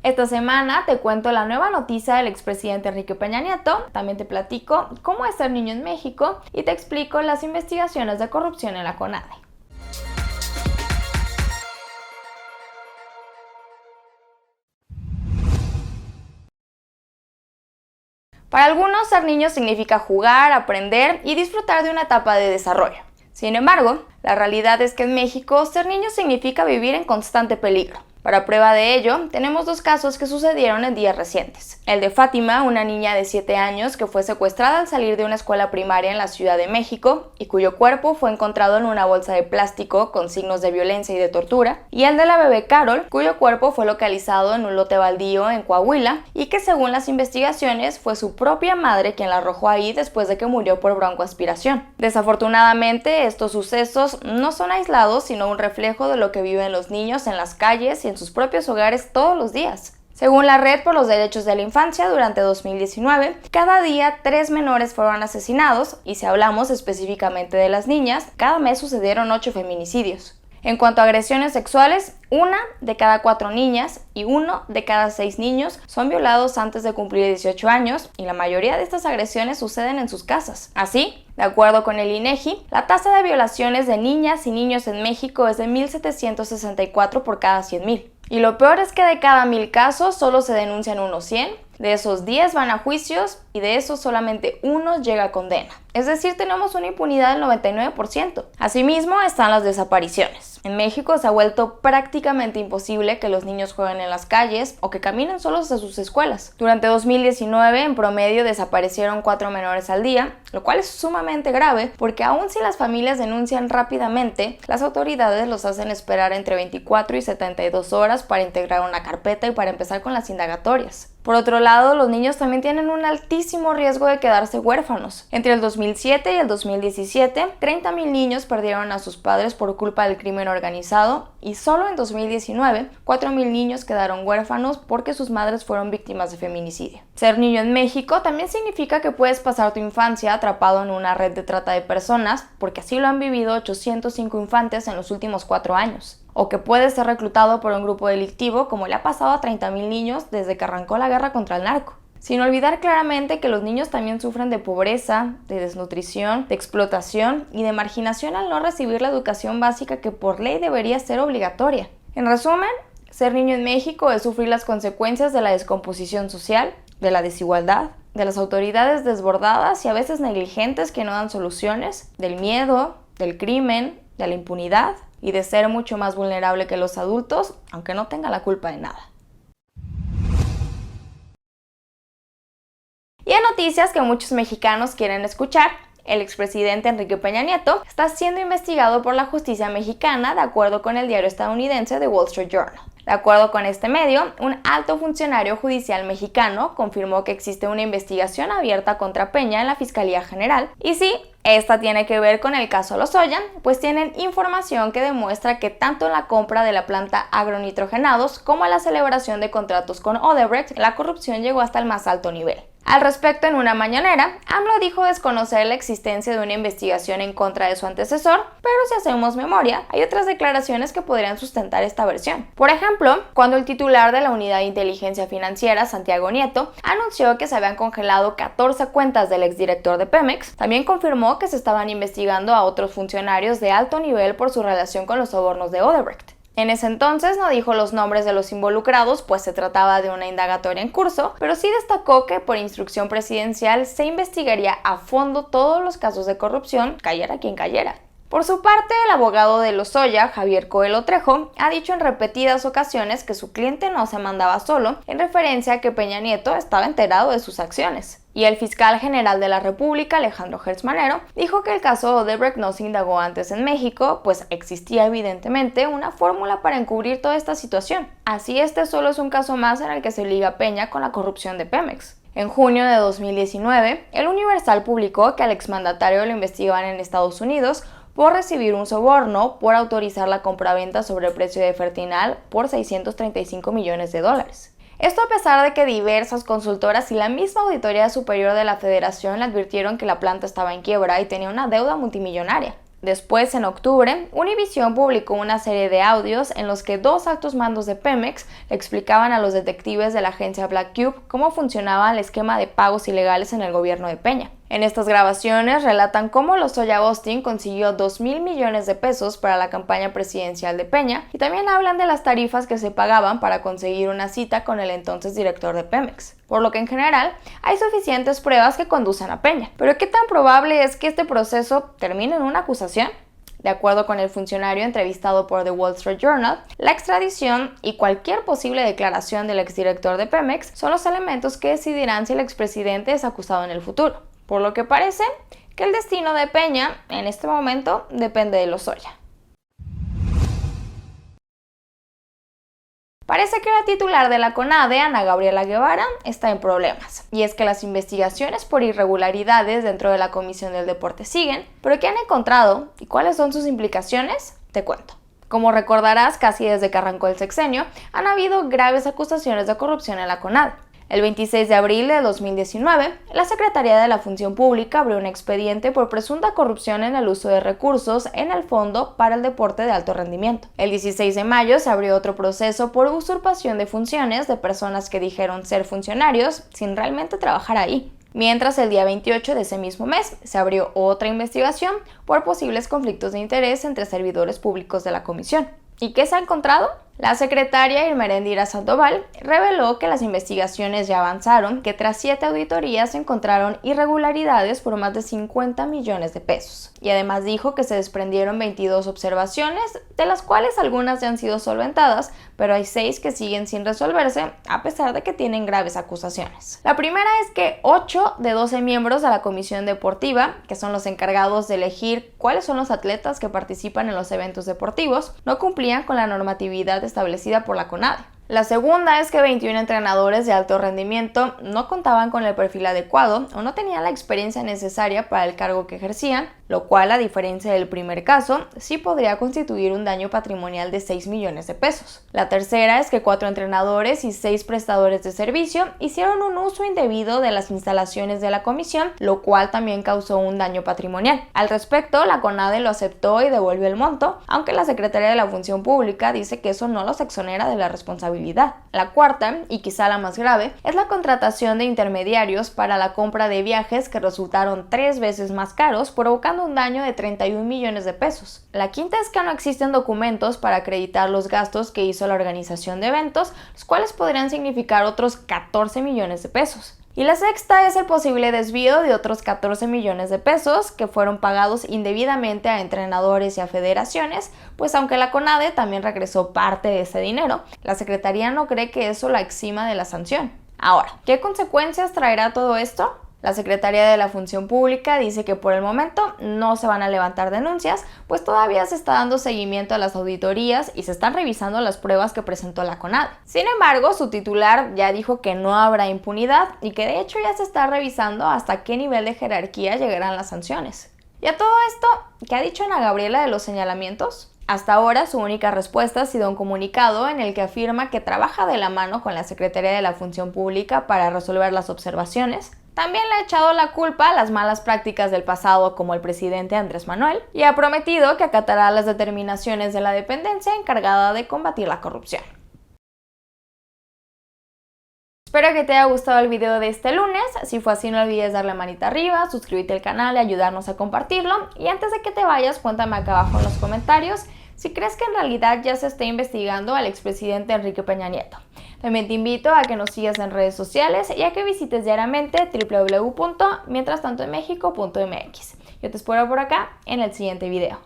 Esta semana te cuento la nueva noticia del expresidente Enrique Peña Nieto, también te platico cómo es ser niño en México y te explico las investigaciones de corrupción en la CONADE. Para algunos, ser niño significa jugar, aprender y disfrutar de una etapa de desarrollo. Sin embargo, la realidad es que en México ser niño significa vivir en constante peligro. Para prueba de ello, tenemos dos casos que sucedieron en días recientes. El de Fátima, una niña de 7 años que fue secuestrada al salir de una escuela primaria en la Ciudad de México y cuyo cuerpo fue encontrado en una bolsa de plástico con signos de violencia y de tortura, y el de la bebé Carol, cuyo cuerpo fue localizado en un lote baldío en Coahuila y que según las investigaciones fue su propia madre quien la arrojó ahí después de que murió por broncoaspiración. Desafortunadamente, estos sucesos no son aislados, sino un reflejo de lo que viven los niños en las calles y en sus propios hogares todos los días. Según la Red por los Derechos de la Infancia, durante 2019, cada día 3 menores fueron asesinados y si hablamos específicamente de las niñas, cada mes sucedieron 8 feminicidios. En cuanto a agresiones sexuales, 1 de cada 4 niñas y 1 de cada 6 niños son violados antes de cumplir 18 años y la mayoría de estas agresiones suceden en sus casas. Así, de acuerdo con el INEGI, la tasa de violaciones de niñas y niños en México es de 1,764 por cada 100,000. Y lo peor es que de cada 1,000 casos solo se denuncian unos 100, de esos 10 van a juicios y de esos solamente 1 llega a condena. Es decir, tenemos una impunidad del 99%. Asimismo están las desapariciones. En México se ha vuelto prácticamente imposible que los niños jueguen en las calles o que caminen solos a sus escuelas. Durante 2019, en promedio, desaparecieron 4 menores al día, lo cual es sumamente grave porque aun si las familias denuncian rápidamente, las autoridades los hacen esperar entre 24 y 72 horas para integrar una carpeta y para empezar con las indagatorias. Por otro lado, los niños también tienen un altísimo riesgo de quedarse huérfanos. Entre el 2007 y el 2017, 30,000 niños perdieron a sus padres por culpa del crimen organizado y solo en 2019, 4,000 niños quedaron huérfanos porque sus madres fueron víctimas de feminicidio. Ser niño en México también significa que puedes pasar tu infancia atrapado en una red de trata de personas, porque así lo han vivido 805 infantes en los últimos 4 años. O que puedes ser reclutado por un grupo delictivo como le ha pasado a 30,000 niños desde que arrancó la guerra contra el narco. Sin olvidar claramente que los niños también sufren de pobreza, de desnutrición, de explotación y de marginación al no recibir la educación básica que por ley debería ser obligatoria. En resumen, ser niño en México es sufrir las consecuencias de la descomposición social, de la desigualdad, de las autoridades desbordadas y a veces negligentes que no dan soluciones, del miedo, del crimen, de la impunidad y de ser mucho más vulnerable que los adultos, aunque no tenga la culpa de nada. Y en noticias que muchos mexicanos quieren escuchar, el expresidente Enrique Peña Nieto está siendo investigado por la justicia mexicana de acuerdo con el diario estadounidense The Wall Street Journal. De acuerdo con este medio, un alto funcionario judicial mexicano confirmó que existe una investigación abierta contra Peña en la Fiscalía General y sí, esta tiene que ver con el caso Lozoya, pues tienen información que demuestra que tanto en la compra de la planta agronitrogenados como en la celebración de contratos con Odebrecht, la corrupción llegó hasta el más alto nivel. Al respecto, en una mañanera, AMLO dijo desconocer la existencia de una investigación en contra de su antecesor, pero si hacemos memoria, hay otras declaraciones que podrían sustentar esta versión. Por ejemplo, cuando el titular de la Unidad de Inteligencia Financiera, Santiago Nieto, anunció que se habían congelado 14 cuentas del exdirector de Pemex, también confirmó que se estaban investigando a otros funcionarios de alto nivel por su relación con los sobornos de Odebrecht. En ese entonces no dijo los nombres de los involucrados, pues se trataba de una indagatoria en curso, pero sí destacó que por instrucción presidencial se investigaría a fondo todos los casos de corrupción, cayera quien cayera. Por su parte, el abogado de Lozoya, Javier Coelho Trejo, ha dicho en repetidas ocasiones que su cliente no se mandaba solo, en referencia a que Peña Nieto estaba enterado de sus acciones. Y el fiscal general de la República, Alejandro Gertz Manero, dijo que el caso Odebrecht no se indagó antes en México, pues existía evidentemente una fórmula para encubrir toda esta situación. Así este solo es un caso más en el que se liga a Peña con la corrupción de Pemex. En junio de 2019, El Universal publicó que al exmandatario lo investigaban en Estados Unidos por recibir un soborno por autorizar la compraventa sobre el precio de Fertinal por $635 millones. Esto a pesar de que diversas consultoras y la misma Auditoría Superior de la Federación le advirtieron que la planta estaba en quiebra y tenía una deuda multimillonaria. Después, en octubre, Univision publicó una serie de audios en los que dos altos mandos de Pemex le explicaban a los detectives de la agencia Black Cube cómo funcionaba el esquema de pagos ilegales en el gobierno de Peña. En estas grabaciones relatan cómo Lozoya Austin consiguió 2,000 millones de pesos para la campaña presidencial de Peña y también hablan de las tarifas que se pagaban para conseguir una cita con el entonces director de Pemex. Por lo que en general hay suficientes pruebas que conducen a Peña. Pero ¿qué tan probable es que este proceso termine en una acusación? De acuerdo con el funcionario entrevistado por The Wall Street Journal, la extradición y cualquier posible declaración del exdirector de Pemex son los elementos que decidirán si el expresidente es acusado en el futuro. Por lo que parece que el destino de Peña en este momento depende de Lozoya. Parece que la titular de la CONADE, Ana Gabriela Guevara, está en problemas. Y es que las investigaciones por irregularidades dentro de la Comisión del Deporte siguen, pero ¿qué han encontrado y cuáles son sus implicaciones? Te cuento. Como recordarás, casi desde que arrancó el sexenio, han habido graves acusaciones de corrupción en la CONADE. El 26 de abril de 2019, la Secretaría de la Función Pública abrió un expediente por presunta corrupción en el uso de recursos en el Fondo para el Deporte de Alto Rendimiento. El 16 de mayo se abrió otro proceso por usurpación de funciones de personas que dijeron ser funcionarios sin realmente trabajar ahí. Mientras el día 28 de ese mismo mes se abrió otra investigación por posibles conflictos de interés entre servidores públicos de la comisión. ¿Y qué se ha encontrado? La secretaria Irmerendira Sandoval reveló que las investigaciones ya avanzaron, que tras 7 auditorías se encontraron irregularidades por más de 50 millones de pesos. Y además dijo que se desprendieron 22 observaciones, de las cuales algunas ya han sido solventadas, pero hay 6 que siguen sin resolverse, a pesar de que tienen graves acusaciones. La primera es que 8 de 12 miembros de la comisión deportiva, que son los encargados de elegir cuáles son los atletas que participan en los eventos deportivos, no cumplían con la normatividad establecida por la CONADE. La segunda es que 21 entrenadores de alto rendimiento no contaban con el perfil adecuado o no tenían la experiencia necesaria para el cargo que ejercían, lo cual, a diferencia del primer caso, sí podría constituir un daño patrimonial de 6 millones de pesos. La tercera es que 4 entrenadores y 6 prestadores de servicio hicieron un uso indebido de las instalaciones de la comisión, lo cual también causó un daño patrimonial. Al respecto, la CONADE lo aceptó y devolvió el monto, aunque la Secretaría de la Función Pública dice que eso no los exonera de la responsabilidad. La cuarta, y quizá la más grave, es la contratación de intermediarios para la compra de viajes que resultaron 3 veces más caros, provocando un daño de 31 millones de pesos. La quinta es que no existen documentos para acreditar los gastos que hizo la organización de eventos, los cuales podrían significar otros 14 millones de pesos. Y la sexta es el posible desvío de otros 14 millones de pesos que fueron pagados indebidamente a entrenadores y a federaciones, pues aunque la CONADE también regresó parte de ese dinero, la Secretaría no cree que eso la exima de la sanción. Ahora, ¿qué consecuencias traerá todo esto? La Secretaría de la Función Pública dice que por el momento no se van a levantar denuncias, pues todavía se está dando seguimiento a las auditorías y se están revisando las pruebas que presentó la CONADE. Sin embargo, su titular ya dijo que no habrá impunidad y que de hecho ya se está revisando hasta qué nivel de jerarquía llegarán las sanciones. Y a todo esto, ¿qué ha dicho Ana Gabriela de los señalamientos? Hasta ahora, su única respuesta ha sido un comunicado en el que afirma que trabaja de la mano con la Secretaría de la Función Pública para resolver las observaciones. También le ha echado la culpa a las malas prácticas del pasado como el presidente Andrés Manuel y ha prometido que acatará las determinaciones de la dependencia encargada de combatir la corrupción. Espero que te haya gustado el video de este lunes. Si fue así, no olvides darle manita arriba, suscribirte al canal y ayudarnos a compartirlo. Y antes de que te vayas, cuéntame acá abajo en los comentarios si crees que en realidad ya se está investigando al expresidente Enrique Peña Nieto. También te invito a que nos sigas en redes sociales y a que visites diariamente www.mientrastantoenmexico.mx. Yo te espero por acá en el siguiente video.